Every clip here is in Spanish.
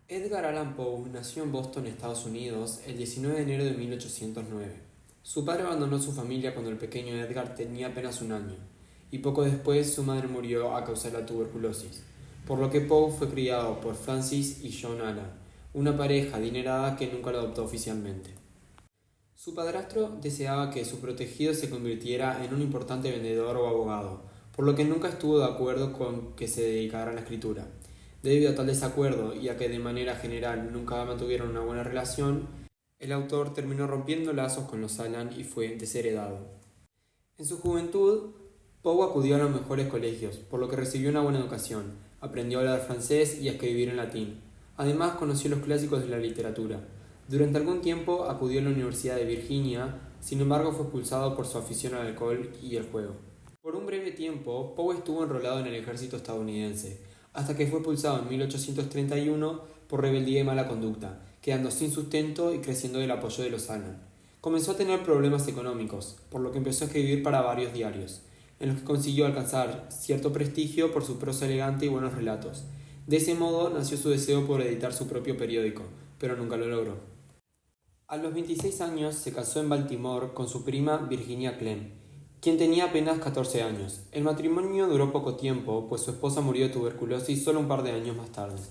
Edgar Allan Poe nació en Boston, Estados Unidos, el 19 de enero de 1809. Su padre abandonó su familia cuando el pequeño Edgar tenía apenas un año, y poco después su madre murió a causa de la tuberculosis, por lo que Poe fue criado por Francis y John Allan, una pareja adinerada que nunca lo adoptó oficialmente. Su padrastro deseaba que su protegido se convirtiera en un importante vendedor o abogado, por lo que nunca estuvo de acuerdo con que se dedicara a la escritura. Debido a tal desacuerdo y a que de manera general nunca mantuvieron una buena relación, el autor terminó rompiendo lazos con los Allan y fue desheredado. En su juventud, Poe acudió a los mejores colegios, por lo que recibió una buena educación, aprendió a hablar francés y a escribir en latín. Además, conoció los clásicos de la literatura. Durante algún tiempo acudió a la Universidad de Virginia, sin embargo fue expulsado por su afición al alcohol y el juego. Por un breve tiempo, Poe estuvo enrolado en el ejército estadounidense, hasta que fue expulsado en 1831 por rebeldía y mala conducta, quedando sin sustento y creciendo el apoyo de los Allan. Comenzó a tener problemas económicos, por lo que empezó a escribir para varios diarios, en los que consiguió alcanzar cierto prestigio por su prosa elegante y buenos relatos. De ese modo nació su deseo por editar su propio periódico, pero nunca lo logró. A los 26 años se casó en Baltimore con su prima Virginia Clem, quien tenía apenas 14 años. El matrimonio duró poco tiempo, pues su esposa murió de tuberculosis solo un par de años más tarde.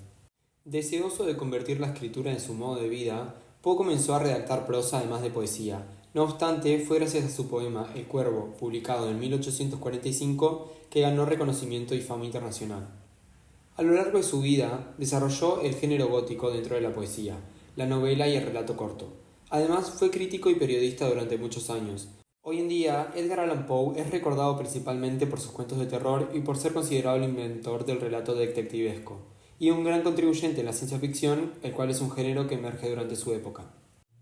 Deseoso de convertir la escritura en su modo de vida, Poe comenzó a redactar prosa además de poesía. No obstante, fue gracias a su poema El Cuervo, publicado en 1845, que ganó reconocimiento y fama internacional. A lo largo de su vida, desarrolló el género gótico dentro de la poesía, la novela y el relato corto. Además, fue crítico y periodista durante muchos años. Hoy en día, Edgar Allan Poe es recordado principalmente por sus cuentos de terror y por ser considerado el inventor del relato detectivesco, y un gran contribuyente en la ciencia ficción, el cual es un género que emerge durante su época.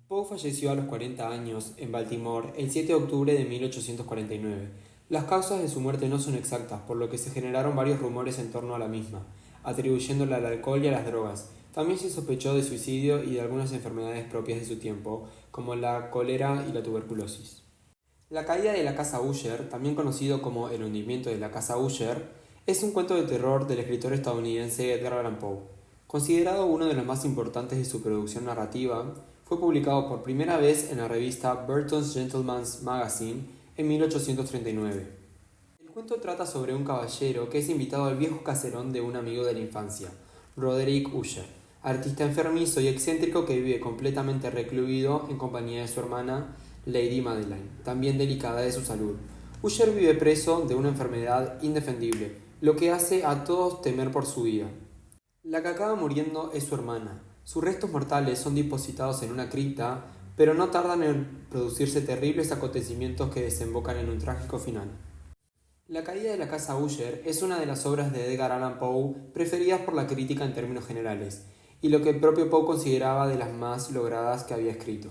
Poe falleció a los 40 años en Baltimore el 7 de octubre de 1849. Las causas de su muerte no son exactas, por lo que se generaron varios rumores en torno a la misma, atribuyéndola al alcohol y a las drogas. También se sospechó de suicidio y de algunas enfermedades propias de su tiempo, como la cólera y la tuberculosis. La caída de la casa Usher, también conocido como El hundimiento de la casa Usher, es un cuento de terror del escritor estadounidense Edgar Allan Poe. Considerado uno de los más importantes de su producción narrativa, fue publicado por primera vez en la revista Burton's Gentleman's Magazine en 1839. El cuento trata sobre un caballero que es invitado al viejo caserón de un amigo de la infancia, Roderick Usher, artista enfermizo y excéntrico que vive completamente recluido en compañía de su hermana, Lady Madeline, también delicada de su salud. Usher vive preso de una enfermedad indefendible, lo que hace a todos temer por su vida. La que acaba muriendo es su hermana. Sus restos mortales son depositados en una cripta, pero no tardan en producirse terribles acontecimientos que desembocan en un trágico final. La caída de la casa Usher es una de las obras de Edgar Allan Poe preferidas por la crítica en términos generales, y lo que el propio Poe consideraba de las más logradas que había escrito.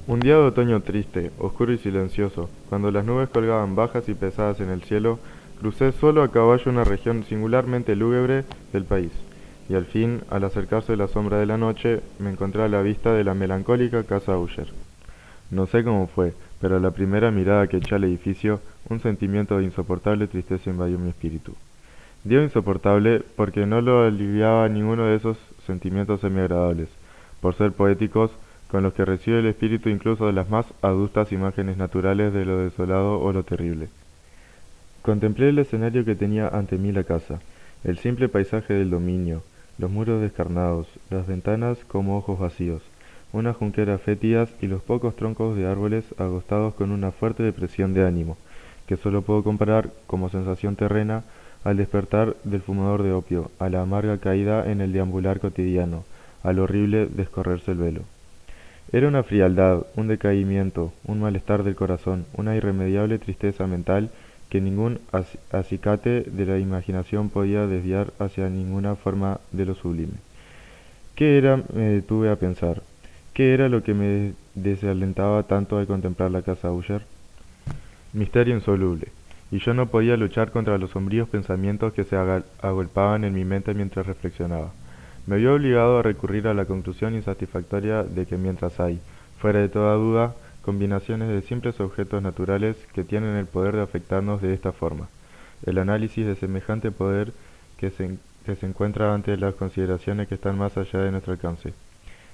Un día de otoño triste, oscuro y silencioso, cuando las nubes colgaban bajas y pesadas en el cielo, crucé solo a caballo una región singularmente lúgubre del país, y al fin, al acercarse la sombra de la noche, me encontré a la vista de la melancólica casa Usher. No sé cómo fue, pero a la primera mirada que eché al edificio, un sentimiento de insoportable tristeza invadió mi espíritu. Digo insoportable porque no lo aliviaba ninguno de esos sentimientos semi-agradables, por ser poéticos, con los que recibe el espíritu incluso de las más adustas imágenes naturales de lo desolado o lo terrible. Contemplé el escenario que tenía ante mí la casa, el simple paisaje del dominio, los muros descarnados, las ventanas como ojos vacíos, unas junqueras fétidas y los pocos troncos de árboles agostados con una fuerte depresión de ánimo, que solo puedo comparar, como sensación terrena, al despertar del fumador de opio, a la amarga caída en el deambular cotidiano, al horrible descorrerse el velo. Era una frialdad, un decaimiento, un malestar del corazón, una irremediable tristeza mental que ningún acicate de la imaginación podía desviar hacia ninguna forma de lo sublime. ¿Qué era? Me detuve a pensar. ¿Qué era lo que me desalentaba tanto al contemplar la casa Usher? Misterio insoluble, y yo no podía luchar contra los sombríos pensamientos que se agolpaban en mi mente mientras reflexionaba. Me vio obligado a recurrir a la conclusión insatisfactoria de que mientras hay, fuera de toda duda, combinaciones de simples objetos naturales que tienen el poder de afectarnos de esta forma, el análisis de semejante poder que se que se encuentra ante las consideraciones que están más allá de nuestro alcance.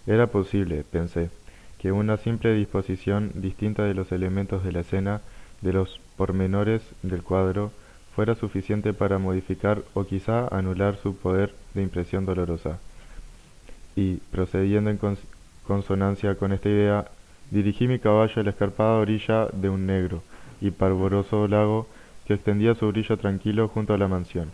Era posible, pensé, que una simple disposición distinta de los elementos de la escena, de los pormenores del cuadro, fuera suficiente para modificar o quizá anular su poder de impresión dolorosa. Y, procediendo en consonancia con esta idea, dirigí mi caballo a la escarpada orilla de un negro y pavoroso lago que extendía su brillo tranquilo junto a la mansión.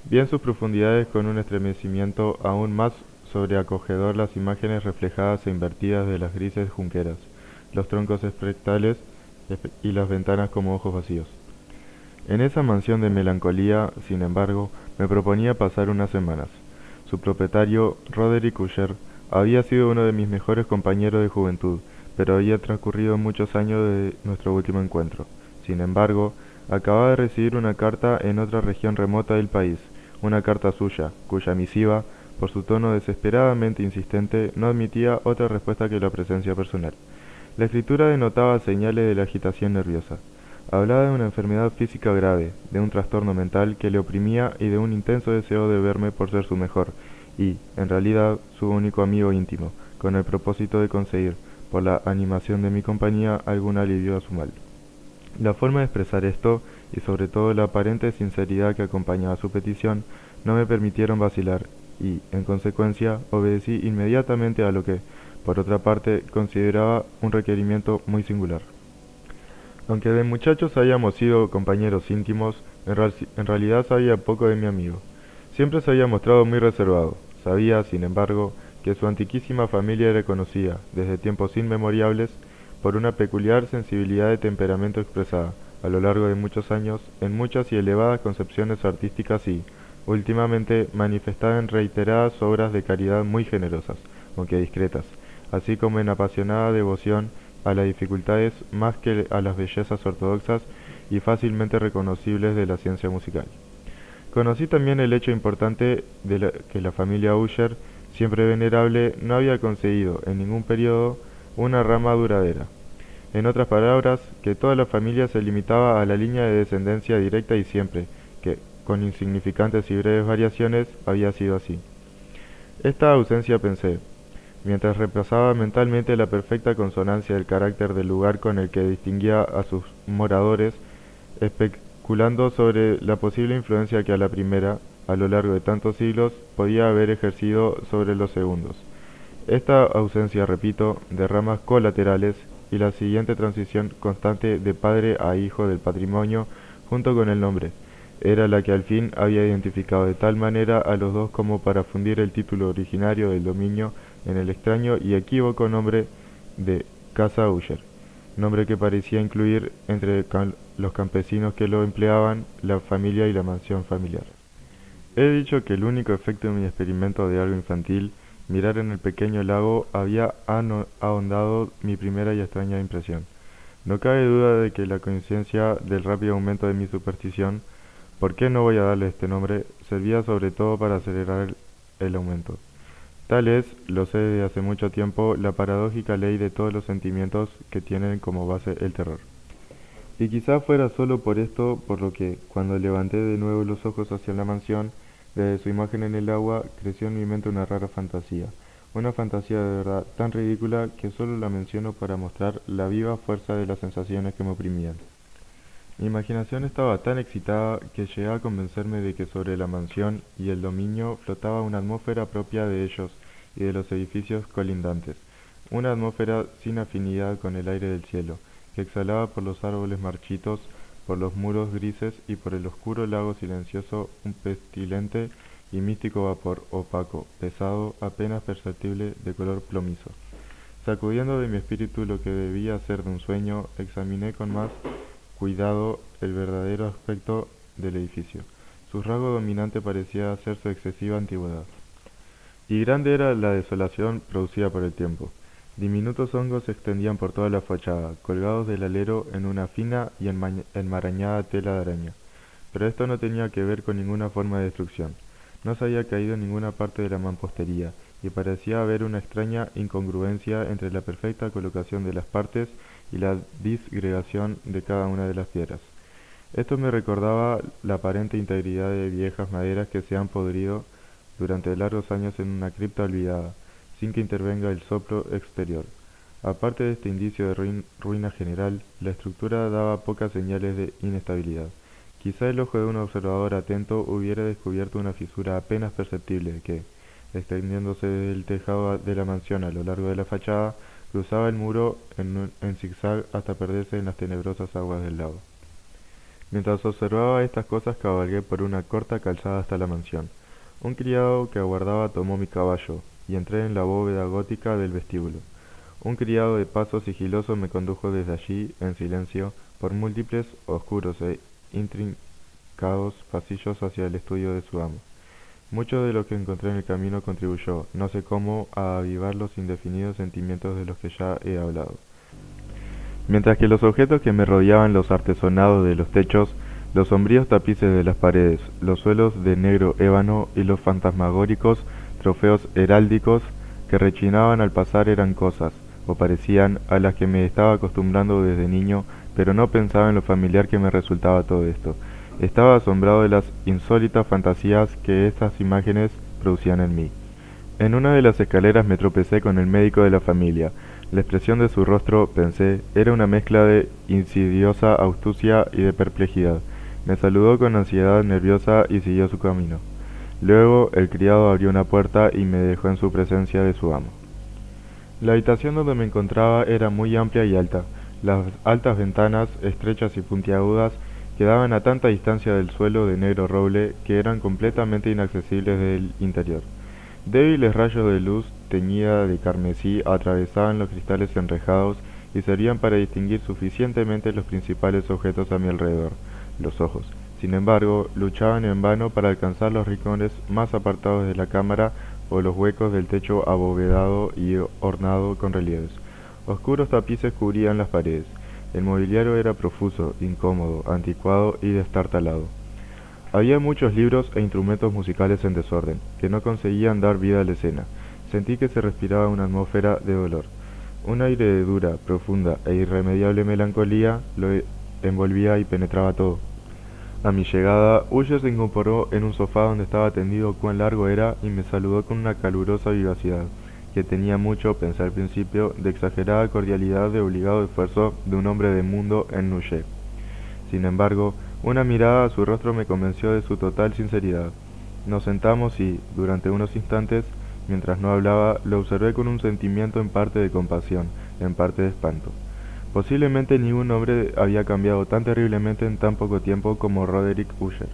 Vi en sus profundidades con un estremecimiento aún más sobreacogedor las imágenes reflejadas e invertidas de las grises junqueras, los troncos espectrales y las ventanas como ojos vacíos. En esa mansión de melancolía, sin embargo, me proponía pasar unas semanas. Su propietario, Roderick Usher, había sido uno de mis mejores compañeros de juventud, pero había transcurrido muchos años desde nuestro último encuentro. Sin embargo, acababa de recibir una carta en otra región remota del país, una carta suya, cuya misiva, por su tono desesperadamente insistente, no admitía otra respuesta que la presencia personal. La escritura denotaba señales de la agitación nerviosa. Hablaba de una enfermedad física grave, de un trastorno mental que le oprimía y de un intenso deseo de verme por ser su mejor y, en realidad, su único amigo íntimo, con el propósito de conseguir, por la animación de mi compañía, algún alivio a su mal. La forma de expresar esto, y sobre todo la aparente sinceridad que acompañaba su petición, no me permitieron vacilar, y, en consecuencia, obedecí inmediatamente a lo que, por otra parte, consideraba un requerimiento muy singular. Aunque de muchachos hayamos sido compañeros íntimos, en realidad sabía poco de mi amigo. Siempre se había mostrado muy reservado. Sabía, sin embargo, que su antiquísima familia era conocida, desde tiempos inmemoriales, por una peculiar sensibilidad de temperamento expresada, a lo largo de muchos años, en muchas y elevadas concepciones artísticas y, últimamente, manifestada en reiteradas obras de caridad muy generosas, aunque discretas, así como en apasionada devoción a las dificultades más que a las bellezas ortodoxas y fácilmente reconocibles de la ciencia musical. Conocí también el hecho importante de que la familia Usher, siempre venerable, no había conseguido, en ningún periodo, una rama duradera. En otras palabras, que toda la familia se limitaba a la línea de descendencia directa y siempre, que, con insignificantes y breves variaciones, había sido así. Esta ausencia, pensé, mientras repasaba mentalmente la perfecta consonancia del carácter del lugar con el que distinguía a sus moradores, especulando sobre la posible influencia que a la primera, a lo largo de tantos siglos, podía haber ejercido sobre los segundos. Esta ausencia, repito, de ramas colaterales y la siguiente transición constante de padre a hijo del patrimonio junto con el nombre, era la que al fin había identificado de tal manera a los dos como para fundir el título originario del dominio en el extraño y equívoco nombre de Casa Usher, nombre que parecía incluir entre los campesinos que lo empleaban la familia y la mansión familiar. He dicho que el único efecto de mi experimento de algo infantil, mirar en el pequeño lago, había ahondado mi primera y extraña impresión. No cabe duda de que la coincidencia del rápido aumento de mi superstición, ¿por qué no voy a darle este nombre?, servía sobre todo para acelerar el aumento. Tal es, lo sé desde hace mucho tiempo, la paradójica ley de todos los sentimientos que tienen como base el terror. Y quizá fuera solo por esto por lo que, cuando levanté de nuevo los ojos hacia la mansión, desde su imagen en el agua, creció en mi mente una rara fantasía. Una fantasía de verdad tan ridícula que solo la menciono para mostrar la viva fuerza de las sensaciones que me oprimían. Mi imaginación estaba tan excitada que llegué a convencerme de que sobre la mansión y el dominio flotaba una atmósfera propia de ellos y de los edificios colindantes, una atmósfera sin afinidad con el aire del cielo, que exhalaba por los árboles marchitos, por los muros grises y por el oscuro lago silencioso un pestilente y místico vapor opaco, pesado, apenas perceptible, de color plomizo. Sacudiendo de mi espíritu lo que debía ser de un sueño, examiné con más cuidado el verdadero aspecto del edificio. Su rasgo dominante parecía ser su excesiva antigüedad. Y grande era la desolación producida por el tiempo. Diminutos hongos se extendían por toda la fachada, colgados del alero en una fina y enmarañada tela de araña. Pero esto no tenía que ver con ninguna forma de destrucción. No se había caído en ninguna parte de la mampostería, y parecía haber una extraña incongruencia entre la perfecta colocación de las partes y la disgregación de cada una de las piedras. Esto me recordaba la aparente integridad de viejas maderas que se han podrido durante largos años en una cripta olvidada, sin que intervenga el soplo exterior. Aparte de este indicio de ruina general, la estructura daba pocas señales de inestabilidad. Quizá el ojo de un observador atento hubiera descubierto una fisura apenas perceptible que, extendiéndose desde el tejado de la mansión a lo largo de la fachada, cruzaba el muro en zigzag hasta perderse en las tenebrosas aguas del lago. Mientras observaba estas cosas cabalgué por una corta calzada hasta la mansión. Un criado que aguardaba tomó mi caballo, y entré en la bóveda gótica del vestíbulo. Un criado de paso sigiloso me condujo desde allí, en silencio, por múltiples, oscuros e intrincados pasillos hacia el estudio de su amo. Mucho de lo que encontré en el camino contribuyó, no sé cómo, a avivar los indefinidos sentimientos de los que ya he hablado. Mientras que los objetos que me rodeaban, los artesonados de los techos, los sombríos tapices de las paredes, los suelos de negro ébano y los fantasmagóricos trofeos heráldicos que rechinaban al pasar eran cosas, o parecían, a las que me estaba acostumbrando desde niño, pero no pensaba en lo familiar que me resultaba todo esto. Estaba asombrado de las insólitas fantasías que estas imágenes producían en mí. En una de las escaleras me tropecé con el médico de la familia. La expresión de su rostro, pensé, era una mezcla de insidiosa astucia y de perplejidad. Me saludó con ansiedad nerviosa y siguió su camino. Luego el criado abrió una puerta y me dejó en su presencia de su amo. La habitación donde me encontraba era muy amplia y alta. Las altas ventanas, estrechas y puntiagudas, quedaban a tanta distancia del suelo de negro roble que eran completamente inaccesibles del interior. Débiles rayos de luz teñida de carmesí atravesaban los cristales enrejados y servían para distinguir suficientemente los principales objetos a mi alrededor, los ojos. Sin embargo, luchaban en vano para alcanzar los rincones más apartados de la cámara o los huecos del techo abovedado y ornado con relieves. Oscuros tapices cubrían las paredes. El mobiliario era profuso, incómodo, anticuado y destartalado. Había muchos libros e instrumentos musicales en desorden, que no conseguían dar vida a la escena. Sentí que se respiraba una atmósfera de dolor. Un aire de dura, profunda e irremediable melancolía lo envolvía y penetraba todo. A mi llegada, Uller se incorporó en un sofá donde estaba tendido cuán largo era y me saludó con una calurosa vivacidad, que tenía mucho, pensé al principio, de exagerada cordialidad de obligado esfuerzo de un hombre de mundo en Nouillet. Sin embargo, una mirada a su rostro me convenció de su total sinceridad. Nos sentamos y, durante unos instantes, mientras no hablaba, lo observé con un sentimiento en parte de compasión, en parte de espanto. Posiblemente ningún hombre había cambiado tan terriblemente en tan poco tiempo como Roderick Usher.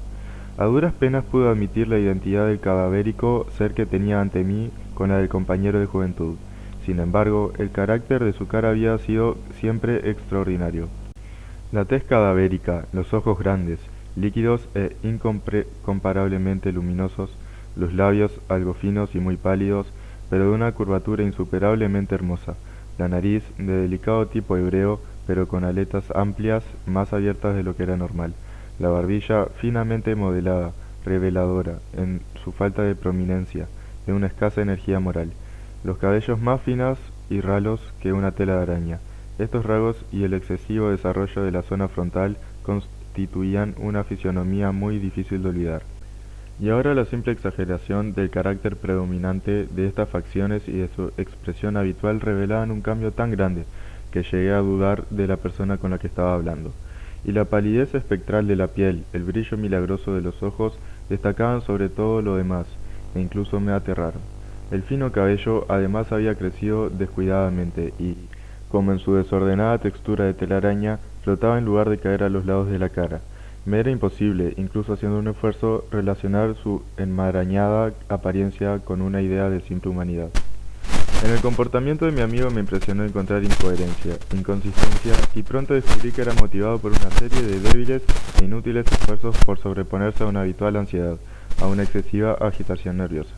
A duras penas pude admitir la identidad del cadavérico ser que tenía ante mí con la del compañero de juventud. Sin embargo, el carácter de su cara había sido siempre extraordinario. La tez cadavérica, los ojos grandes, líquidos e incomparablemente luminosos, los labios algo finos y muy pálidos, pero de una curvatura insuperablemente hermosa, la nariz de delicado tipo hebreo, pero con aletas amplias, más abiertas de lo que era normal, la barbilla finamente modelada, reveladora, en su falta de prominencia, de una escasa energía moral, los cabellos más finos y ralos que una tela de araña. Estos rasgos y el excesivo desarrollo de la zona frontal constituían una fisonomía muy difícil de olvidar. Y ahora la simple exageración del carácter predominante de estas facciones y de su expresión habitual revelaban un cambio tan grande que llegué a dudar de la persona con la que estaba hablando. Y la palidez espectral de la piel, el brillo milagroso de los ojos, destacaban sobre todo lo demás, e incluso me aterraron. El fino cabello además había crecido descuidadamente y, como en su desordenada textura de telaraña, flotaba en lugar de caer a los lados de la cara. Me era imposible, incluso haciendo un esfuerzo, relacionar su enmarañada apariencia con una idea de simple humanidad. En el comportamiento de mi amigo me impresionó encontrar incoherencia, inconsistencia, y pronto descubrí que era motivado por una serie de débiles e inútiles esfuerzos por sobreponerse a una habitual ansiedad, a una excesiva agitación nerviosa.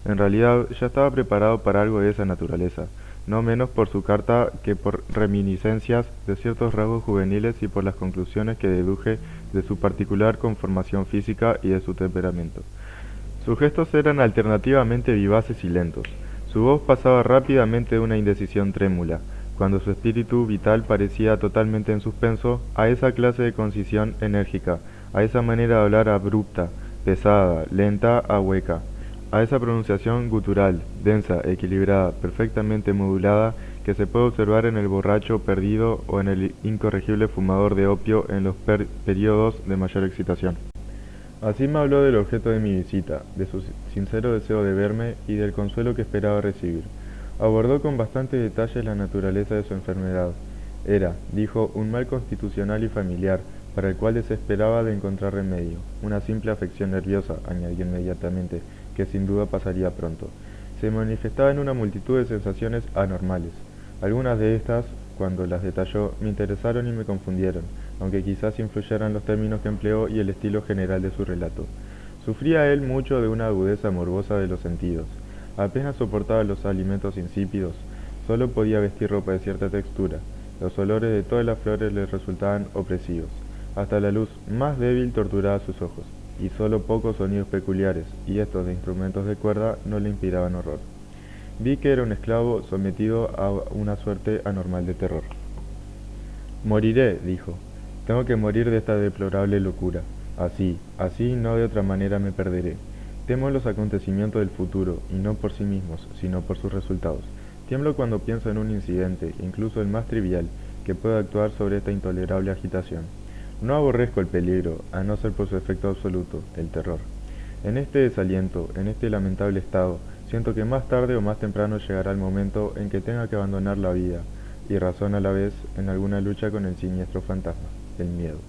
En realidad, ya estaba preparado para algo de esa naturaleza, no menos por su carta que por reminiscencias de ciertos rasgos juveniles y por las conclusiones que deduje de su particular conformación física y de su temperamento. Sus gestos eran alternativamente vivaces y lentos. Su voz pasaba rápidamente de una indecisión trémula, cuando su espíritu vital parecía totalmente en suspenso, a esa clase de concisión enérgica, a esa manera de hablar abrupta, pesada, lenta, hueca, a esa pronunciación gutural, densa, equilibrada, perfectamente modulada, que se puede observar en el borracho perdido o en el incorregible fumador de opio en los periodos de mayor excitación. Así me habló del objeto de mi visita, de su sincero deseo de verme y del consuelo que esperaba recibir. Abordó con bastante detalle la naturaleza de su enfermedad. Era, dijo, un mal constitucional y familiar, para el cual desesperaba de encontrar remedio. Una simple afección nerviosa, añadió inmediatamente, que sin duda pasaría pronto. Se manifestaba en una multitud de sensaciones anormales. Algunas de estas, cuando las detalló, me interesaron y me confundieron, aunque quizás influyeran los términos que empleó y el estilo general de su relato. Sufría él mucho de una agudeza morbosa de los sentidos. Apenas soportaba los alimentos insípidos, solo podía vestir ropa de cierta textura. Los olores de todas las flores le resultaban opresivos. Hasta la luz más débil torturaba sus ojos, y solo pocos sonidos peculiares, y estos de instrumentos de cuerda, no le inspiraban horror. Vi que era un esclavo sometido a una suerte anormal de terror. Moriré, dijo. Tengo que morir de esta deplorable locura. Así, no de otra manera me perderé. Temo los acontecimientos del futuro, y no por sí mismos, sino por sus resultados. Tiemblo cuando pienso en un incidente, incluso el más trivial, que pueda actuar sobre esta intolerable agitación. No aborrezco el peligro, a no ser por su efecto absoluto, el terror. En este desaliento, en este lamentable estado, siento que más tarde o más temprano llegará el momento en que tenga que abandonar la vida, y razón a la vez en alguna lucha con el siniestro fantasma, el miedo.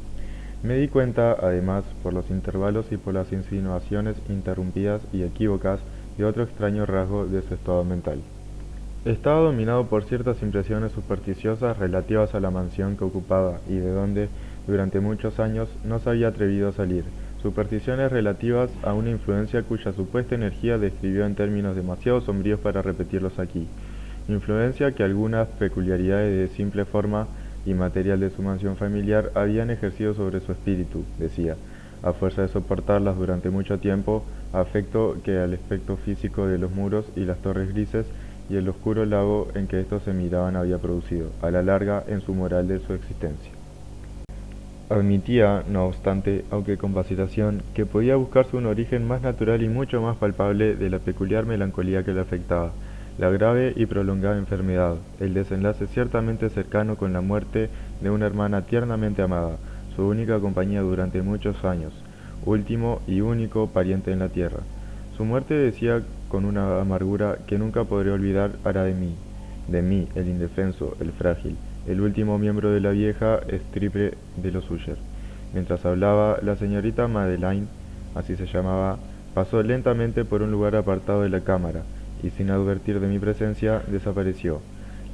Me di cuenta, además, por los intervalos y por las insinuaciones interrumpidas y equívocas de otro extraño rasgo de su estado mental. Estaba dominado por ciertas impresiones supersticiosas relativas a la mansión que ocupaba y de donde, durante muchos años, no se había atrevido a salir, supersticiones relativas a una influencia cuya supuesta energía describió en términos demasiado sombríos para repetirlos aquí, influencia que algunas peculiaridades de simple forma y material de su mansión familiar habían ejercido sobre su espíritu, decía, a fuerza de soportarlas durante mucho tiempo, afecto que al aspecto físico de los muros y las torres grises y el oscuro lago en que estos se miraban había producido, a la larga, en su moral de su existencia. Admitía, no obstante, aunque con vacilación, que podía buscarse un origen más natural y mucho más palpable de la peculiar melancolía que le afectaba, la grave y prolongada enfermedad, el desenlace ciertamente cercano con la muerte de una hermana tiernamente amada, su única compañía durante muchos años, último y único pariente en la tierra. Su muerte, decía con una amargura que nunca podré olvidar, hará de mí, el indefenso, el frágil, el último miembro de la vieja estirpe de los Usher. Mientras hablaba, la señorita Madeleine, así se llamaba, pasó lentamente por un lugar apartado de la cámara, y sin advertir de mi presencia, desapareció.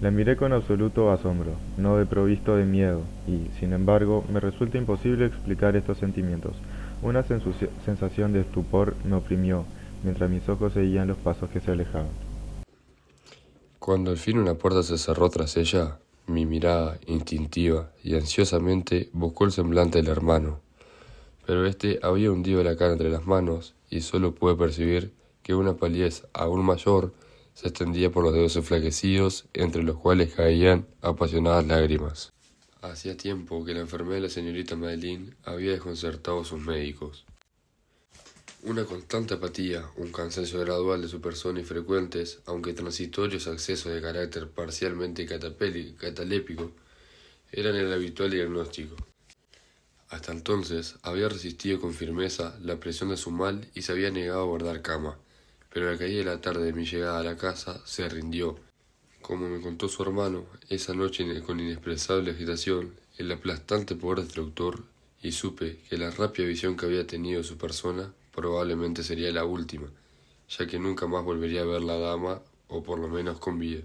La miré con absoluto asombro, no provisto de miedo, y, sin embargo, me resulta imposible explicar estos sentimientos. Una sensación de estupor me oprimió, mientras mis ojos seguían los pasos que se alejaban. Cuando al fin una puerta se cerró tras ella, mi mirada, instintiva y ansiosamente, buscó el semblante del hermano, pero éste había hundido la cara entre las manos y solo pude percibir que una palidez aún mayor se extendía por los dedos enflaquecidos, entre los cuales caían apasionadas lágrimas. Hacía tiempo que la enfermedad de la señorita Madeleine había desconcertado a sus médicos. Una constante apatía, un cansancio gradual de su persona y frecuentes, aunque transitorios accesos de carácter parcialmente catalépico, eran el habitual diagnóstico. Hasta entonces había resistido con firmeza la presión de su mal y se había negado a guardar cama, pero a la caída de la tarde de mi llegada a la casa se rindió. Como me contó su hermano, esa noche con inexpresable agitación, el aplastante poder destructor, y supe que la rápida visión que había tenido de su persona probablemente sería la última, ya que nunca más volvería a ver la dama, o por lo menos con vida.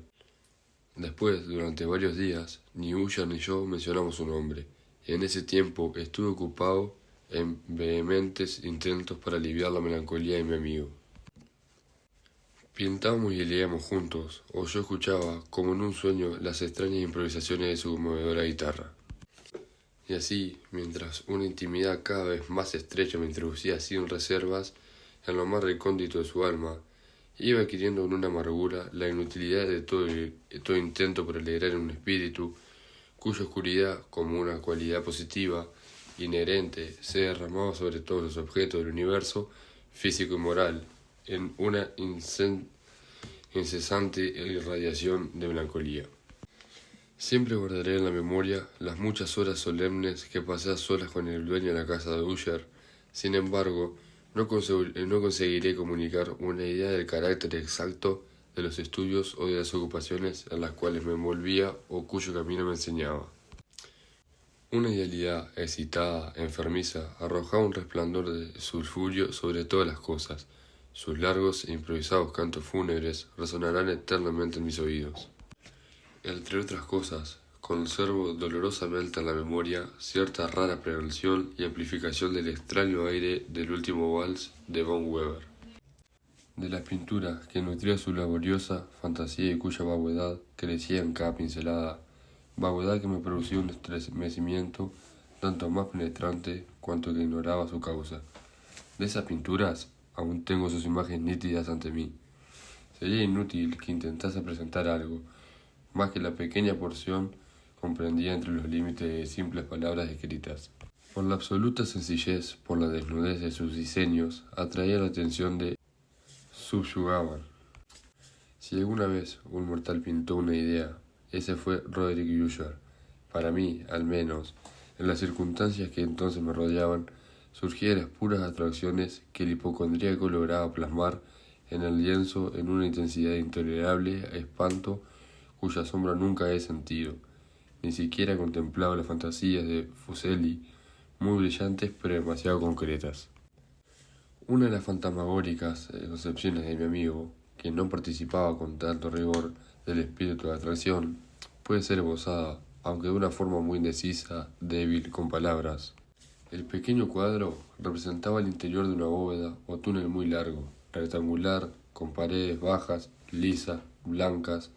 Después, durante varios días, ni Usher ni yo mencionamos su nombre, y en ese tiempo estuve ocupado en vehementes intentos para aliviar la melancolía de mi amigo. Pintábamos y leíamos juntos, o yo escuchaba, como en un sueño, las extrañas improvisaciones de su conmovedora guitarra. Y así, mientras una intimidad cada vez más estrecha me introducía sin reservas en lo más recóndito de su alma, Iba adquiriendo en una amargura la inutilidad de todo intento por alegrar un espíritu, cuya oscuridad, como una cualidad positiva, inherente, se derramaba sobre todos los objetos del universo, físico y moral, en una incesante irradiación de melancolía. Siempre guardaré en la memoria las muchas horas solemnes que pasé a solas con el dueño en la casa de Usher. Sin embargo, no conseguiré comunicar una idea del carácter exacto de los estudios o de las ocupaciones en las cuales me envolvía o cuyo camino me enseñaba. Una idealidad excitada, enfermiza, arrojaba un resplandor de sulfurio sobre todas las cosas. Sus largos e improvisados cantos fúnebres resonarán eternamente en mis oídos. Entre otras cosas, conservo dolorosamente en la memoria cierta rara prevención y amplificación del extraño aire del último vals de Von Weber. De las pinturas que nutría su laboriosa fantasía y cuya vaguedad crecía en cada pincelada, vaguedad que me producía un estremecimiento tanto más penetrante cuanto que ignoraba su causa. De esas pinturas aún tengo sus imágenes nítidas ante mí. Sería inútil que intentase presentar algo, más que la pequeña porción comprendida entre los límites de simples palabras escritas. Por la absoluta sencillez, por la desnudez de sus diseños, atraía la atención de subyugaban. Si alguna vez un mortal pintó una idea, ese fue Roderick Usher. Para mí, al menos, en las circunstancias que entonces me rodeaban, surgían las puras atracciones que el hipocondríaco lograba plasmar en el lienzo en una intensidad intolerable a espanto cuya sombra nunca he sentido. Ni siquiera contemplaba las fantasías de Fuseli, muy brillantes pero demasiado concretas. Una de las fantasmagóricas concepciones de mi amigo, que no participaba con tanto rigor del espíritu de atracción, puede ser esbozada, aunque de una forma muy indecisa, débil, con palabras. El pequeño cuadro representaba el interior de una bóveda o túnel muy largo, rectangular, con paredes bajas, lisas, blancas,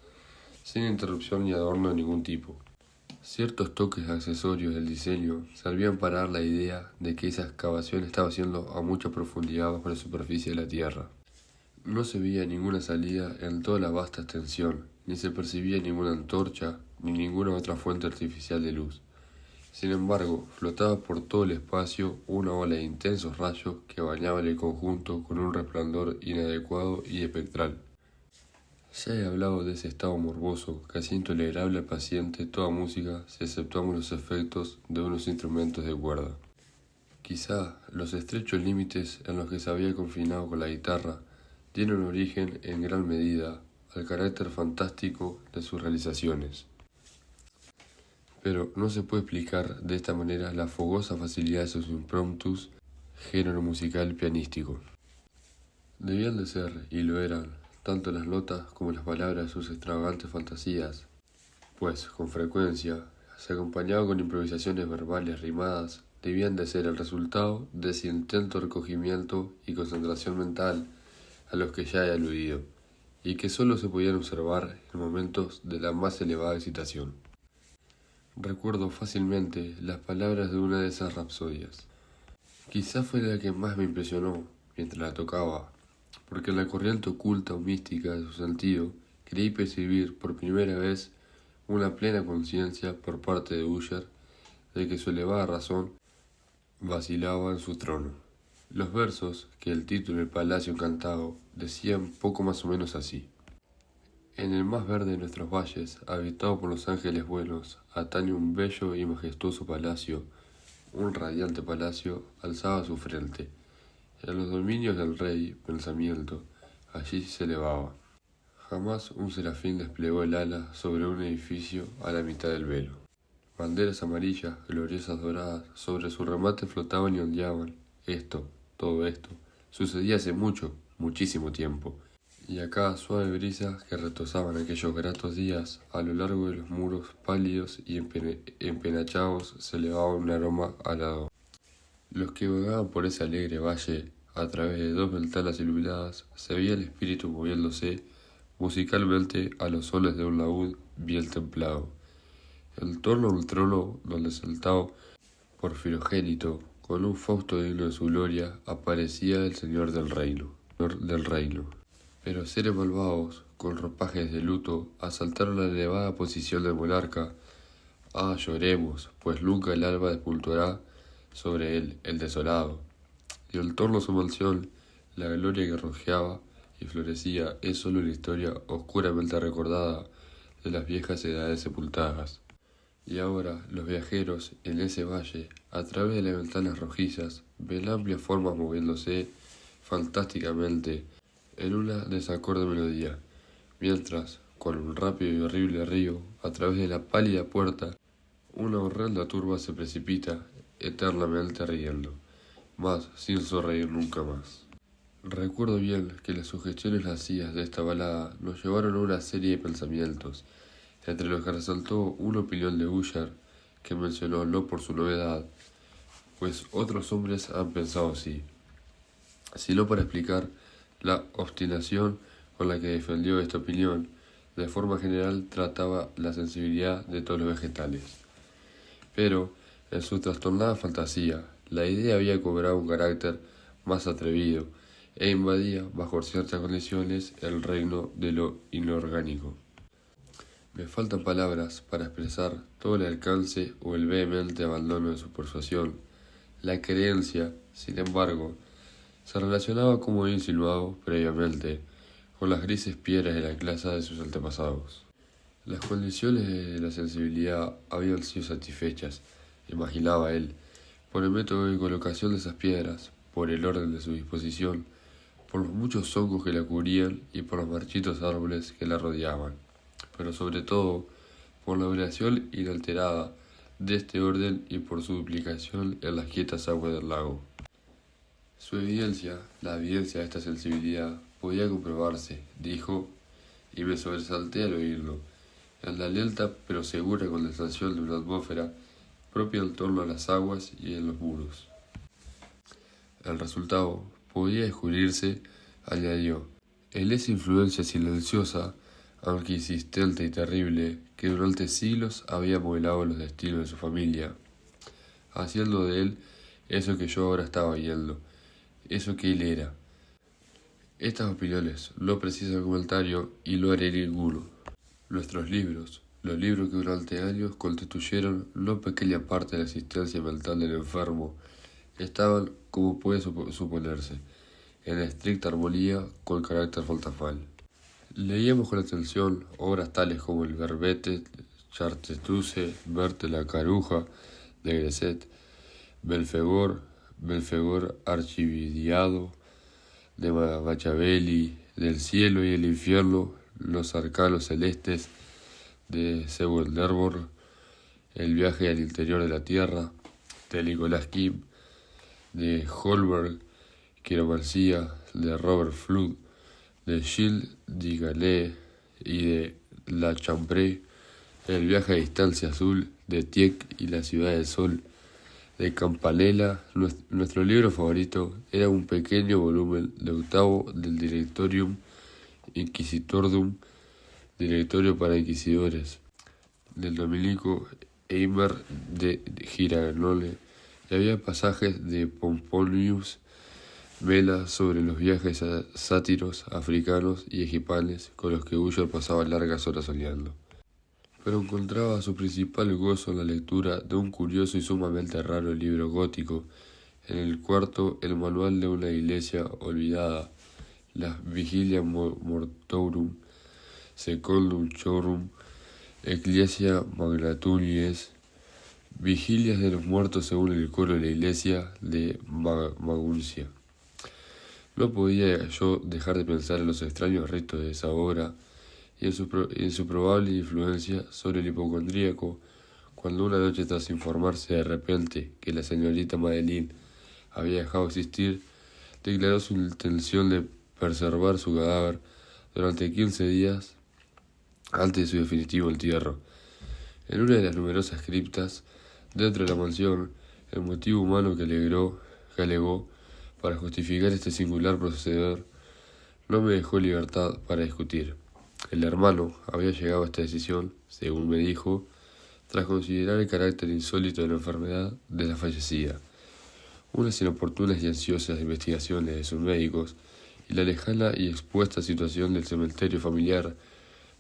sin interrupción ni adorno de ningún tipo. Ciertos toques accesorios del diseño servían para dar la idea de que esa excavación estaba haciendo a mucha profundidad bajo la superficie de la tierra. No se veía ninguna salida en toda la vasta extensión, ni se percibía ninguna antorcha ni ninguna otra fuente artificial de luz. Sin embargo, flotaba por todo el espacio una ola de intensos rayos que bañaban el conjunto con un resplandor inadecuado y espectral. Ya he hablado de ese estado morboso, casi intolerable al paciente toda música si exceptuamos los efectos de unos instrumentos de cuerda. Quizá los estrechos límites en los que se había confinado con la guitarra tienen origen en gran medida al carácter fantástico de sus realizaciones. Pero no se puede explicar de esta manera la fogosa facilidad de sus impromptus, género musical pianístico. Debían de ser, y lo eran, tanto las notas como las palabras de sus extravagantes fantasías, pues, con frecuencia, se acompañaba con improvisaciones verbales rimadas, debían de ser el resultado de ese intento de recogimiento y concentración mental a los que ya he aludido, y que sólo se podían observar en momentos de la más elevada excitación. Recuerdo fácilmente las palabras de una de esas rapsodias. Quizá fue la que más me impresionó mientras la tocaba, porque en la corriente oculta o mística de su sentido creí percibir por primera vez una plena conciencia por parte de Usher de que su elevada razón vacilaba en su trono. Los versos que el título del Palacio Encantado decían poco más o menos así: en el más verde de nuestros valles, habitado por los ángeles buenos, atañe un bello y majestuoso palacio, un radiante palacio alzaba su frente. En los dominios del rey, pensamiento, allí se elevaba. Jamás un serafín desplegó el ala sobre un edificio a la mitad del velo. Banderas amarillas, gloriosas doradas, sobre su remate flotaban y ondeaban. Todo esto, sucedía hace mucho, muchísimo tiempo, y a cada suave brisa que retosaban aquellos gratos días, a lo largo de los muros pálidos y empenachados se elevaba un aroma alado. Los que vagaban por ese alegre valle, a través de dos ventanas iluminadas, se veía el espíritu moviéndose musicalmente a los soles de un laúd bien templado. En torno al trono donde sentado Porfirogénito, con un fausto digno de su gloria, aparecía el señor del reino. Pero seres malvados, con ropajes de luto, asaltaron la elevada posición del monarca. Ah, lloremos, pues nunca el alba sepultará sobre él el desolado. Y en torno a su mansión, la gloria que rojeaba y florecía es sólo la historia oscuramente recordada de las viejas edades sepultadas. Y ahora los viajeros en ese valle, a través de las ventanas rojizas, ven amplias formas moviéndose fantásticamente en una desacorde melodía, mientras, con un rápido y horrible río, a través de la pálida puerta, una horrenda turba se precipita, eternamente riendo, mas sin sonreír nunca más. Recuerdo bien que las sugestiones lascivas de esta balada nos llevaron a una serie de pensamientos, entre los que resaltó una opinión de Usher, que mencionó no por su novedad, pues otros hombres han pensado así, sino para explicar la obstinación con la que defendió esta opinión. De forma general trataba la sensibilidad de todos los vegetales. Pero, en su trastornada fantasía, la idea había cobrado un carácter más atrevido e invadía, bajo ciertas condiciones, el reino de lo inorgánico. Me faltan palabras para expresar todo el alcance o el vehemente abandono de su persuasión. La creencia, sin embargo, se relacionaba, como he insinuado previamente, con las grises piedras de la clase de sus antepasados. Las condiciones de la sensibilidad habían sido satisfechas, imaginaba él, por el método de colocación de esas piedras, por el orden de su disposición, por los muchos hongos que la cubrían y por los marchitos árboles que la rodeaban, pero sobre todo por la duración inalterada de este orden y por su duplicación en las quietas aguas del lago. Su evidencia, la evidencia de esta sensibilidad, podía comprobarse, dijo, y me sobresalté al oírlo, en la lenta pero segura condensación de una atmósfera propia en torno a las aguas y en los muros. El resultado podía descubrirse, añadió, en esa influencia silenciosa, aunque insistente y terrible, que durante siglos había modelado los destinos de su familia, haciendo de él eso que yo ahora estaba viendo, eso que él era. Estas opiniones no precisan comentario y no haré ninguno. Nuestros libros, los libros que durante años constituyeron no pequeña parte de la existencia mental del enfermo, estaban, como puede suponerse, en estricta armonía con el carácter fantasmal. Leíamos con atención obras tales como el Verbete, Chartreuse, Berthe la Caruja, de Gresset, Belfegor archividiado, de Machiavelli, del cielo y el infierno, los arcanos celestes, de Swedenborg, el viaje al interior de la tierra, de Nicolas Kim, de Holberg, quiromancía, de Robert Flood, de Gilles de Gaulle y de La Chambre, el viaje a distancia azul, de Tieck y la ciudad del sol, de Campanella. Nuestro libro favorito era un pequeño volumen de octavo del Directorium Inquisitorum, Directorio para Inquisidores, del dominico Eimer de Giranole, y había pasajes de Pomponius Mela sobre los viajes a sátiros africanos y egipcios con los que Usher pasaba largas horas soñando. Pero encontraba su principal gozo en la lectura de un curioso y sumamente raro libro gótico, en el cuarto el manual de una iglesia olvidada, las Vigilia Mortorum, Secundum Chorum, Ecclesia Magnaturies, Vigilias de los Muertos según el coro de la iglesia de Maguncia. No podía yo dejar de pensar en los extraños ritos de esa obra y en su probable influencia sobre el hipocondríaco, cuando una noche, tras informarse de repente que la señorita Madeline había dejado de existir, declaró su intención de preservar su cadáver durante 15 días antes de su definitivo entierro. En una de las numerosas criptas dentro de la mansión, el motivo humano que alegó para justificar este singular proceder no me dejó libertad para discutir. El hermano había llegado a esta decisión, según me dijo, tras considerar el carácter insólito de la enfermedad de la fallecida, unas inoportunas y ansiosas investigaciones de sus médicos y la lejana y expuesta situación del cementerio familiar,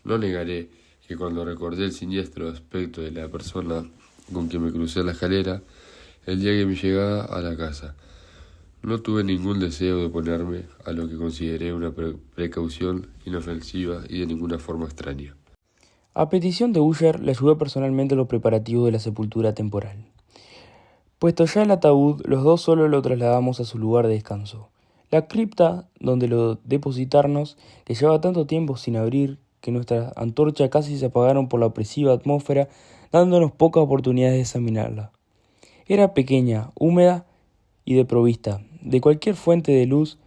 no negaré que cuando recordé el siniestro aspecto de la persona con quien me crucé en la escalera, el día que me llegaba a la casa, no tuve ningún deseo de oponerme a lo que consideré una precaución inofensiva y de ninguna forma extraña. A petición de Uller, le ayudé personalmente a los preparativos de la sepultura temporal. Puesto ya el ataúd, los dos solo lo trasladamos a su lugar de descanso. La cripta donde lo depositarnos, que llevaba tanto tiempo sin abrir, que nuestras antorchas casi se apagaron por la opresiva atmósfera, dándonos pocas oportunidades de examinarla. Era pequeña, húmeda y desprovista de cualquier fuente de luz.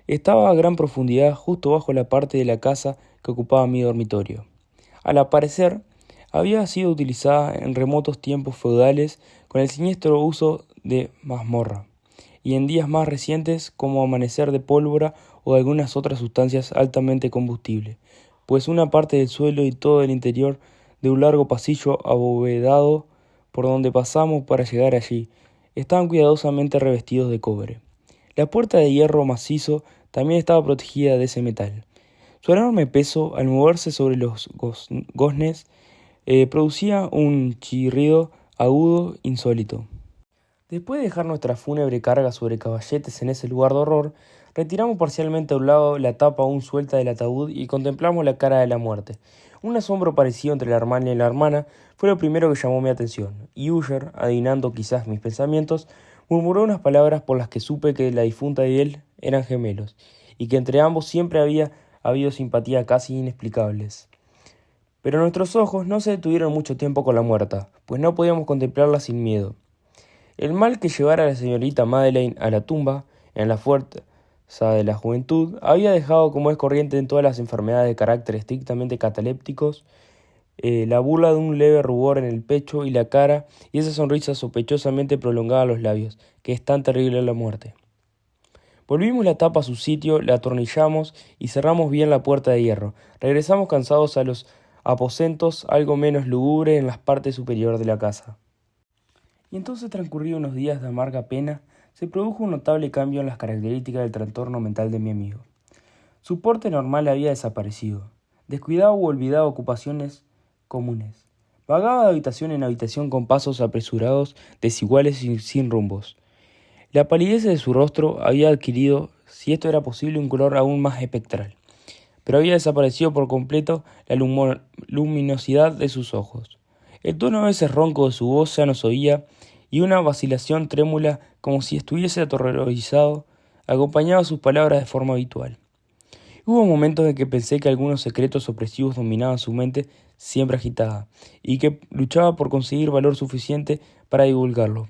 Estaba a gran profundidad justo bajo la parte de la casa que ocupaba mi dormitorio. Al parecer, había sido utilizada en remotos tiempos feudales con el siniestro uso de mazmorra, y en días más recientes como amanecer de pólvora o de algunas otras sustancias altamente combustibles, pues una parte del suelo y todo el interior de un largo pasillo abovedado por donde pasamos para llegar allí estaban cuidadosamente revestidos de cobre. La puerta de hierro macizo también estaba protegida de ese metal. Su enorme peso, al moverse sobre los goznes, producía un chirrido agudo insólito. Después de dejar nuestra fúnebre carga sobre caballetes en ese lugar de horror, retiramos parcialmente a un lado la tapa aún suelta del ataúd y contemplamos la cara de la muerte. Un asombro parecido entre la hermana y la hermana fue lo primero que llamó mi atención, y Uller, adivinando quizás mis pensamientos, murmuró unas palabras por las que supe que la difunta y él eran gemelos, y que entre ambos siempre había habido simpatía casi inexplicables. Pero nuestros ojos no se detuvieron mucho tiempo con la muerta, pues no podíamos contemplarla sin miedo. El mal que llevara a la señorita Madeleine a la tumba, en la fuerza de la juventud, había dejado, como es corriente en todas las enfermedades de carácter estrictamente catalépticos, la burla de un leve rubor en el pecho y la cara, y esa sonrisa sospechosamente prolongada a los labios, que es tan terrible la muerte. Volvimos la tapa a su sitio, la atornillamos y cerramos bien la puerta de hierro. Regresamos cansados a los aposentos, algo menos lúgubres en las partes superiores de la casa. Y entonces, transcurridos unos días de amarga pena, se produjo un notable cambio en las características del trastorno mental de mi amigo. Su porte normal había desaparecido. Descuidado o olvidado ocupaciones comunes. Vagaba de habitación en habitación con pasos apresurados, desiguales y sin rumbos. La palidez de su rostro había adquirido, si esto era posible, un color aún más espectral, pero había desaparecido por completo la luminosidad de sus ojos. El tono a veces ronco de su voz ya no se oía, y una vacilación trémula, como si estuviese aterrorizado, acompañaba sus palabras de forma habitual. Hubo momentos en que pensé que algunos secretos opresivos dominaban su mente siempre agitada, y que luchaba por conseguir valor suficiente para divulgarlo.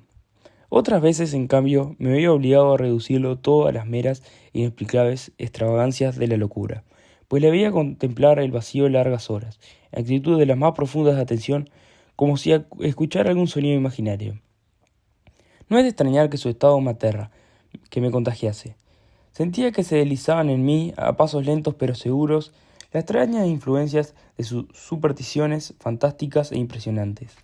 Otras veces, en cambio, me veía obligado a reducirlo todo a las meras e inexplicables extravagancias de la locura, pues le veía contemplar el vacío largas horas, en actitud de las más profundas de atención, como si escuchara algún sonido imaginario. No es de extrañar que su estado me aterra, que me contagiase. Sentía que se deslizaban en mí, a pasos lentos pero seguros, las extrañas influencias de sus supersticiones fantásticas e impresionantes.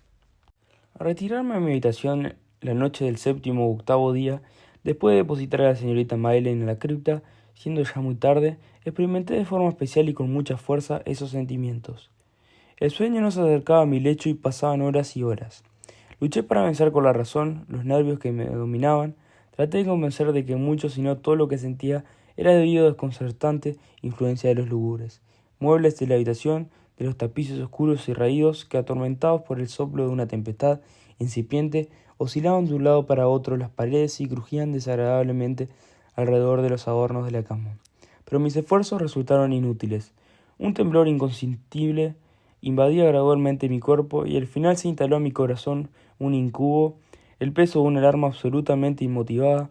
Al retirarme a mi habitación la noche del 7º u 8º día, después de depositar a la señorita Madeleine en la cripta, siendo ya muy tarde, experimenté de forma especial y con mucha fuerza esos sentimientos. El sueño no se acercaba a mi lecho y pasaban horas y horas. Luché para vencer con la razón los nervios que me dominaban. Traté de convencer de que mucho, si no todo lo que sentía, era debido a la desconcertante influencia de los lugubres muebles de la habitación, de los tapices oscuros y raídos que, atormentados por el soplo de una tempestad incipiente, oscilaban de un lado para otro las paredes y crujían desagradablemente alrededor de los adornos de la cama. Pero mis esfuerzos resultaron inútiles. Un temblor inconcebible invadía gradualmente mi cuerpo y al final se instaló en mi corazón un incubo, el peso de una alarma absolutamente inmotivada.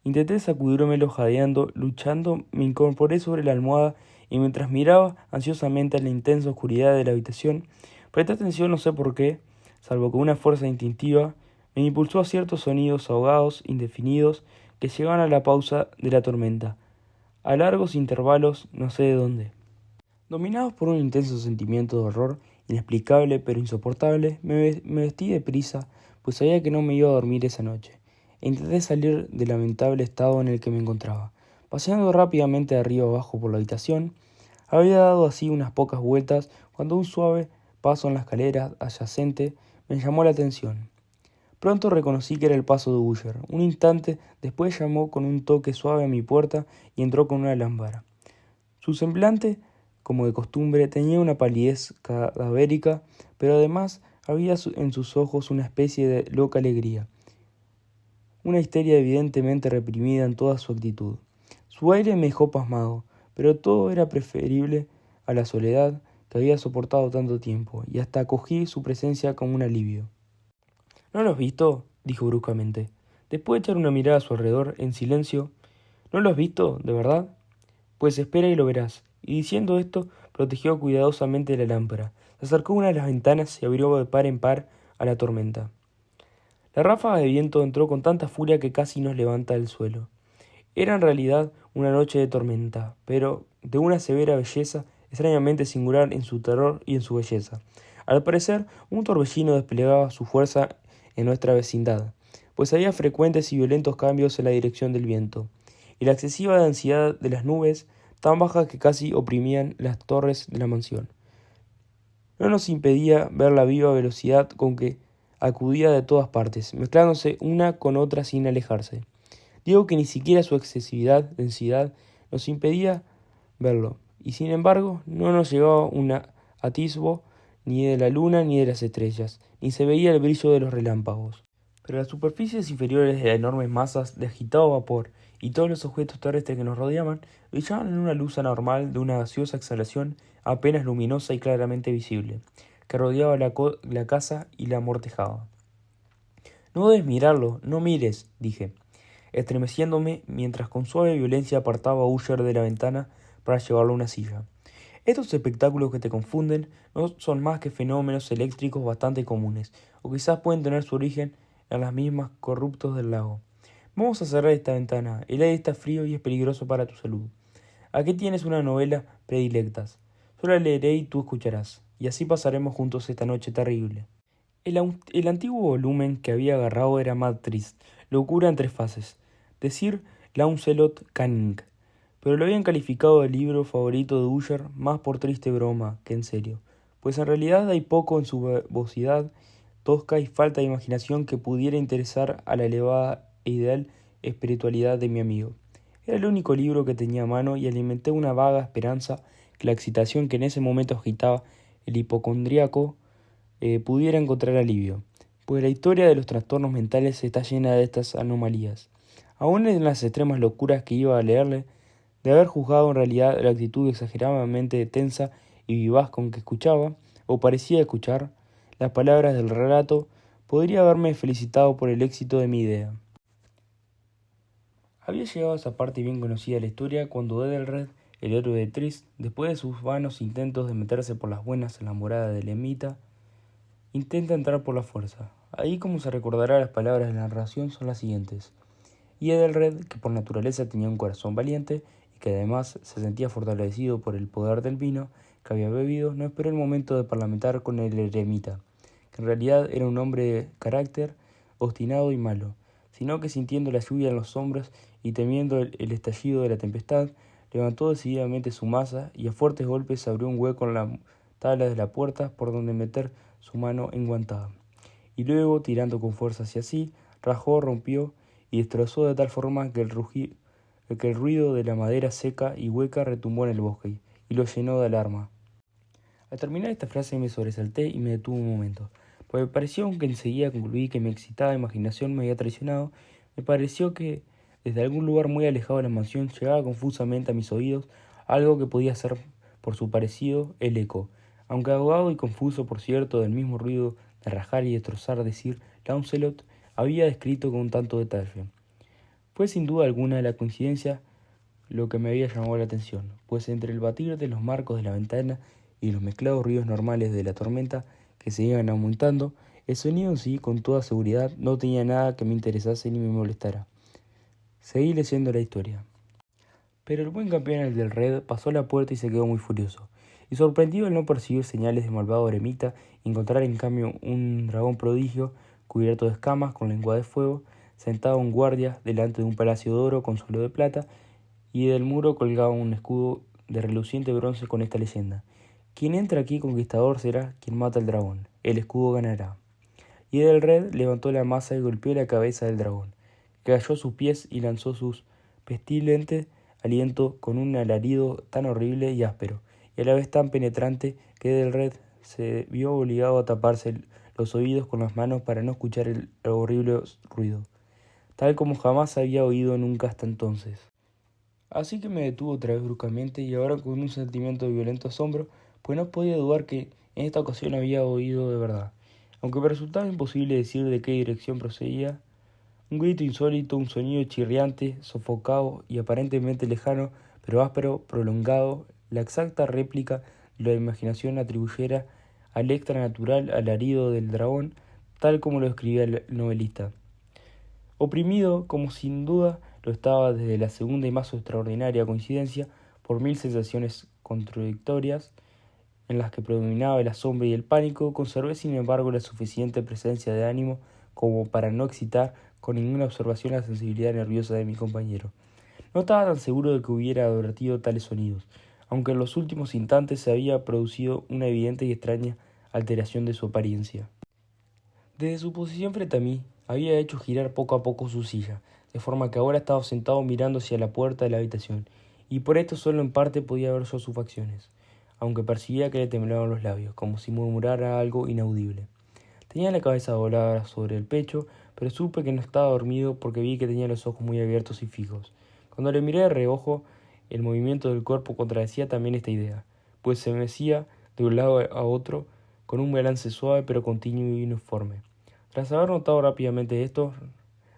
Intenté sacudírmelo jadeando, luchando, me incorporé sobre la almohada y mientras miraba ansiosamente a la intensa oscuridad de la habitación, presté atención, no sé por qué, salvo que una fuerza instintiva me impulsó a ciertos sonidos ahogados, indefinidos, que llegaban a la pausa de la tormenta, a largos intervalos, no sé de dónde. Dominados por un intenso sentimiento de horror, inexplicable pero insoportable, me vestí deprisa, pues sabía que no me iba a dormir esa noche, e intenté salir del lamentable estado en el que me encontraba. Paseando rápidamente de arriba abajo por la habitación, había dado así unas pocas vueltas cuando un suave paso en la escalera adyacente me llamó la atención. Pronto reconocí que era el paso de Usher. Un instante después llamó con un toque suave a mi puerta y entró con una lámpara. Su semblante, como de costumbre, tenía una palidez cadavérica, pero además había en sus ojos una especie de loca alegría, una histeria evidentemente reprimida en toda su actitud. Su aire me dejó pasmado, pero todo era preferible a la soledad que había soportado tanto tiempo, y hasta acogí su presencia como un alivio. ¿No lo has visto?, dijo bruscamente. Después de echar una mirada a su alrededor, en silencio. ¿No lo has visto, de verdad? Pues espera y lo verás. Y diciendo esto, protegió cuidadosamente la lámpara. Se acercó a una de las ventanas y abrió de par en par a la tormenta. La ráfaga de viento entró con tanta furia que casi nos levanta del suelo. Era en realidad una noche de tormenta, pero de una severa belleza, extrañamente singular en su terror y en su belleza. Al parecer, un torbellino desplegaba su fuerza en nuestra vecindad, pues había frecuentes y violentos cambios en la dirección del viento, y la excesiva densidad de las nubes, tan bajas que casi oprimían las torres de la mansión, no nos impedía ver la viva velocidad con que acudía de todas partes, mezclándose una con otra sin alejarse. Digo que ni siquiera su densidad, nos impedía verlo, y sin embargo no nos llegaba un atisbo ni de la luna ni de las estrellas, ni se veía el brillo de los relámpagos. Pero las superficies inferiores de las enormes masas de agitado vapor y todos los objetos terrestres que nos rodeaban brillaban en una luz anormal de una gaseosa exhalación apenas luminosa y claramente visible, que rodeaba la casa y la amortejaba. «No debes mirarlo, no mires», dije, estremeciéndome mientras con suave violencia apartaba a Usher de la ventana para llevarlo a una silla. Estos espectáculos que te confunden no son más que fenómenos eléctricos bastante comunes, o quizás pueden tener su origen en las mismas corruptos del lago. Vamos a cerrar esta ventana, el aire está frío y es peligroso para tu salud. Aquí tienes una novela predilectas. Yo la leeré y tú escucharás, y así pasaremos juntos esta noche terrible. El antiguo volumen que había agarrado era Mad Trist, locura en 3 fases, decir Launcelot Canning, pero lo habían calificado de libro favorito de Usher más por triste broma que en serio, pues en realidad hay poco en su verbosidad tosca y falta de imaginación que pudiera interesar a la elevada e ideal espiritualidad de mi amigo. Era el único libro que tenía a mano y alimenté una vaga esperanza que la excitación que en ese momento agitaba el hipocondríaco pudiera encontrar alivio, pues la historia de los trastornos mentales está llena de estas anomalías. Aún en las extremas locuras que iba a leerle, de haber juzgado en realidad la actitud exageradamente tensa y vivaz con que escuchaba, o parecía escuchar, las palabras del relato, podría haberme felicitado por el éxito de mi idea. Había llegado a esa parte bien conocida de la historia cuando Ethelred, el héroe de Trist, después de sus vanos intentos de meterse por las buenas en la morada del eremita, intenta entrar por la fuerza. Ahí, como se recordará, las palabras de la narración son las siguientes. Y Ethelred, que por naturaleza tenía un corazón valiente y que además se sentía fortalecido por el poder del vino que había bebido, no esperó el momento de parlamentar con el eremita, que en realidad era un hombre de carácter obstinado y malo, sino que sintiendo la lluvia en los hombros y temiendo el estallido de la tempestad, levantó decididamente su maza y a fuertes golpes abrió un hueco en la tabla de la puerta por donde meter su mano enguantada. Y luego, tirando con fuerza hacia sí, rajó, rompió y destrozó de tal forma que el ruido de la madera seca y hueca retumbó en el bosque y lo llenó de alarma. Al terminar esta frase me sobresalté y me detuve un momento, pues me pareció, aunque enseguida concluí que mi excitada imaginación me había traicionado, me pareció que desde algún lugar muy alejado de la mansión llegaba confusamente a mis oídos algo que podía ser, por su parecido, el eco, aunque ahogado y confuso, por cierto, del mismo ruido de rajar y destrozar, decir Launcelot había descrito con tanto detalle. Fue sin duda alguna la coincidencia lo que me había llamado la atención, pues entre el batir de los marcos de la ventana y los mezclados ruidos normales de la tormenta que se iban aumentando, el sonido en sí, con toda seguridad, no tenía nada que me interesase ni me molestara. Seguí leyendo la historia. Pero el buen campeón Ethelred pasó la puerta y se quedó muy furioso, y sorprendido al no percibir señales de malvado eremita y encontrar en cambio un dragón prodigio, cubierto de escamas, con lengua de fuego, sentado en guardia delante de un palacio de oro con suelo de plata, y del muro colgaba un escudo de reluciente bronce con esta leyenda: quien entra aquí conquistador será quien mata al dragón, el escudo ganará. Y Edelred levantó la masa y golpeó la cabeza del dragón, que cayó a sus pies y lanzó sus pestilente aliento con un alarido tan horrible y áspero, y a la vez tan penetrante, que Edelred se vio obligado a taparse los oídos con las manos para no escuchar el horrible ruido, tal como jamás había oído nunca hasta entonces. Así que me detuvo otra vez bruscamente y ahora con un sentimiento de violento asombro, pues no podía dudar que en esta ocasión había oído de verdad. Aunque me resultaba imposible decir de qué dirección procedía, un grito insólito, un sonido chirriante, sofocado y aparentemente lejano, pero áspero, prolongado, la exacta réplica de la imaginación atribuyera al extranatural alarido del dragón, tal como lo escribía el novelista. Oprimido, como sin duda lo estaba desde la segunda y más extraordinaria coincidencia, por mil sensaciones contradictorias, en las que predominaba el asombro y el pánico, conservé sin embargo la suficiente presencia de ánimo como para no excitar con ninguna observación la sensibilidad nerviosa de mi compañero. No estaba tan seguro de que hubiera advertido tales sonidos, aunque en los últimos instantes se había producido una evidente y extraña alteración de su apariencia. Desde su posición frente a mí, había hecho girar poco a poco su silla, de forma que ahora estaba sentado mirando hacia la puerta de la habitación, y por esto solo en parte podía ver yo sus facciones, aunque percibía que le temblaban los labios, como si murmurara algo inaudible. Tenía la cabeza doblada sobre el pecho, pero supe que no estaba dormido porque vi que tenía los ojos muy abiertos y fijos. Cuando le miré de reojo, el movimiento del cuerpo contradecía también esta idea, pues se mecía de un lado a otro con un balance suave pero continuo y uniforme. Tras haber notado rápidamente esto,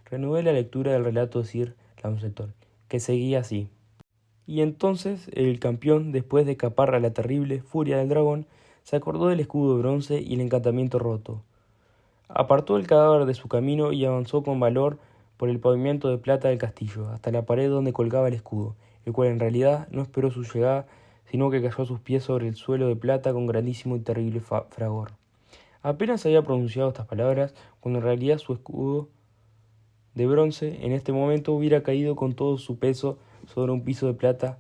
reanudé la lectura del relato de Sir Launcelot, que seguía así. Y entonces el campeón, después de escapar a la terrible furia del dragón, se acordó del escudo de bronce y el encantamiento roto. Apartó el cadáver de su camino y avanzó con valor por el pavimento de plata del castillo, hasta la pared donde colgaba el escudo, el cual en realidad no esperó su llegada, sino que cayó a sus pies sobre el suelo de plata con grandísimo y terrible fragor. Apenas había pronunciado estas palabras, cuando en realidad su escudo de bronce en este momento hubiera caído con todo su peso sobre un piso de plata.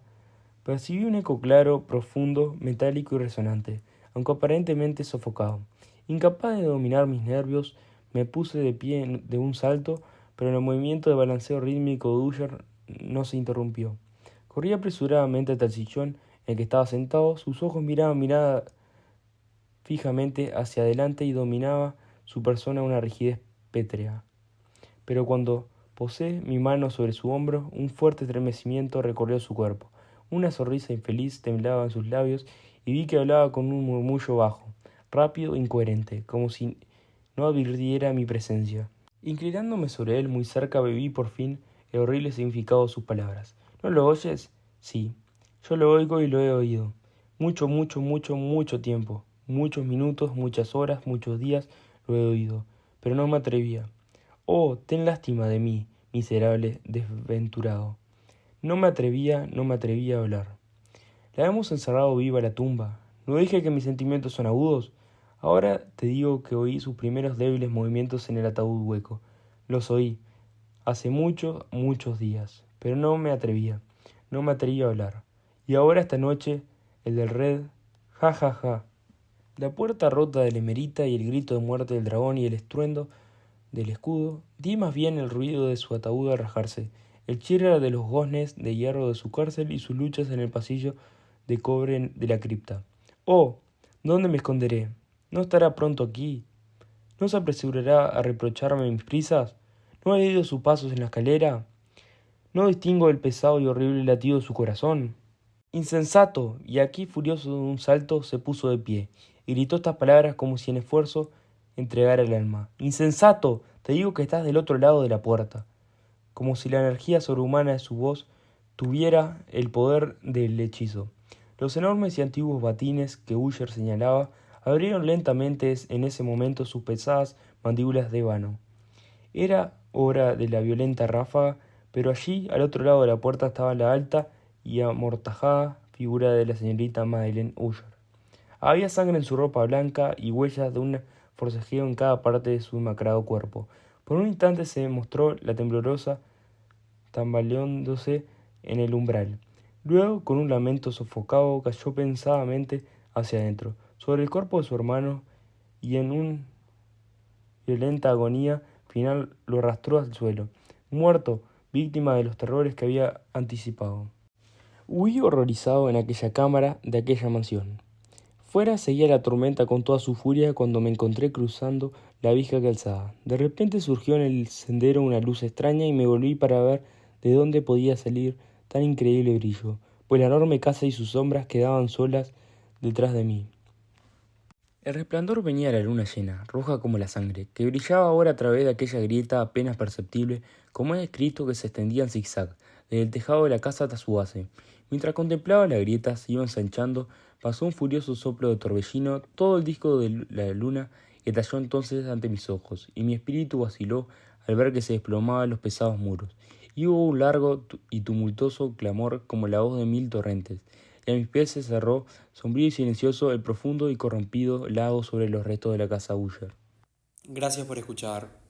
Percibí un eco claro, profundo, metálico y resonante, aunque aparentemente sofocado. Incapaz de dominar mis nervios, me puse de pie de un salto, pero el movimiento de balanceo rítmico de Usher no se interrumpió. Corrí apresuradamente hasta el sillón en el que estaba sentado, sus ojos miraban fijamente hacia adelante y dominaba su persona una rigidez pétrea. Pero cuando posé mi mano sobre su hombro, un fuerte estremecimiento recorrió su cuerpo. Una sonrisa infeliz temblaba en sus labios y vi que hablaba con un murmullo bajo, rápido e incoherente, como si no advirtiera mi presencia. Inclinándome sobre él muy cerca, bebí por fin el horrible significado de sus palabras. ¿No lo oyes? Sí, yo lo oigo y lo he oído. Mucho, mucho, mucho, mucho tiempo. Muchos minutos, muchas horas, muchos días lo he oído, pero no me atrevía. Oh, ten lástima de mí, miserable desventurado. No me atrevía a hablar. La hemos encerrado viva a la tumba. ¿No dije que mis sentimientos son agudos? Ahora te digo que oí sus primeros débiles movimientos en el ataúd hueco. Los oí, hace muchos, muchos días, pero no me atrevía a hablar. Y ahora esta noche, el del Red, ja, ja, ja. La puerta rota de la emerita y el grito de muerte del dragón y el estruendo del escudo, di más bien el ruido de su ataúd al rajarse, el chirrar de los goznes de hierro de su cárcel y sus luchas en el pasillo de cobre de la cripta. Oh, ¿dónde me esconderé? ¿No estará pronto aquí? ¿No se apresurará a reprocharme mis prisas? ¿No he oído sus pasos en la escalera? ¿No distingo el pesado y horrible latido de su corazón? ¡Insensato! Y aquí, furioso de un salto, se puso de pie, y gritó estas palabras como si en esfuerzo entregara el alma. ¡Insensato! Te digo que estás del otro lado de la puerta. Como si la energía sobrehumana de su voz tuviera el poder del hechizo. Los enormes y antiguos batines que Usher señalaba abrieron lentamente en ese momento sus pesadas mandíbulas de ébano. Era hora de la violenta ráfaga, pero allí, al otro lado de la puerta, estaba la alta y amortajada figura de la señorita Madeleine Usher. Había sangre en su ropa blanca y huellas de un forcejeo en cada parte de su demacrado cuerpo. Por un instante se mostró la temblorosa, tambaleándose en el umbral. Luego, con un lamento sofocado, cayó pensadamente hacia adentro, sobre el cuerpo de su hermano, y en una violenta agonía final lo arrastró al suelo, muerto, víctima de los terrores que había anticipado. Huí horrorizado en aquella cámara de aquella mansión. Fuera seguía la tormenta con toda su furia cuando me encontré cruzando la vieja calzada. De repente surgió en el sendero una luz extraña y me volví para ver de dónde podía salir tan increíble brillo, pues la enorme casa y sus sombras quedaban solas detrás de mí. El resplandor venía de la luna llena, roja como la sangre, que brillaba ahora a través de aquella grieta apenas perceptible, como he escrito que se extendía en zigzag, desde el tejado de la casa hasta su base. Mientras contemplaba la grieta se iba ensanchando, pasó un furioso soplo de torbellino, todo el disco de la luna estalló entonces ante mis ojos, y mi espíritu vaciló al ver que se desplomaban los pesados muros, y hubo un largo y tumultuoso clamor como la voz de 1000 torrentes, y a mis pies se cerró, sombrío y silencioso, el profundo y corrompido lago sobre los restos de la casa Uller. Gracias por escuchar.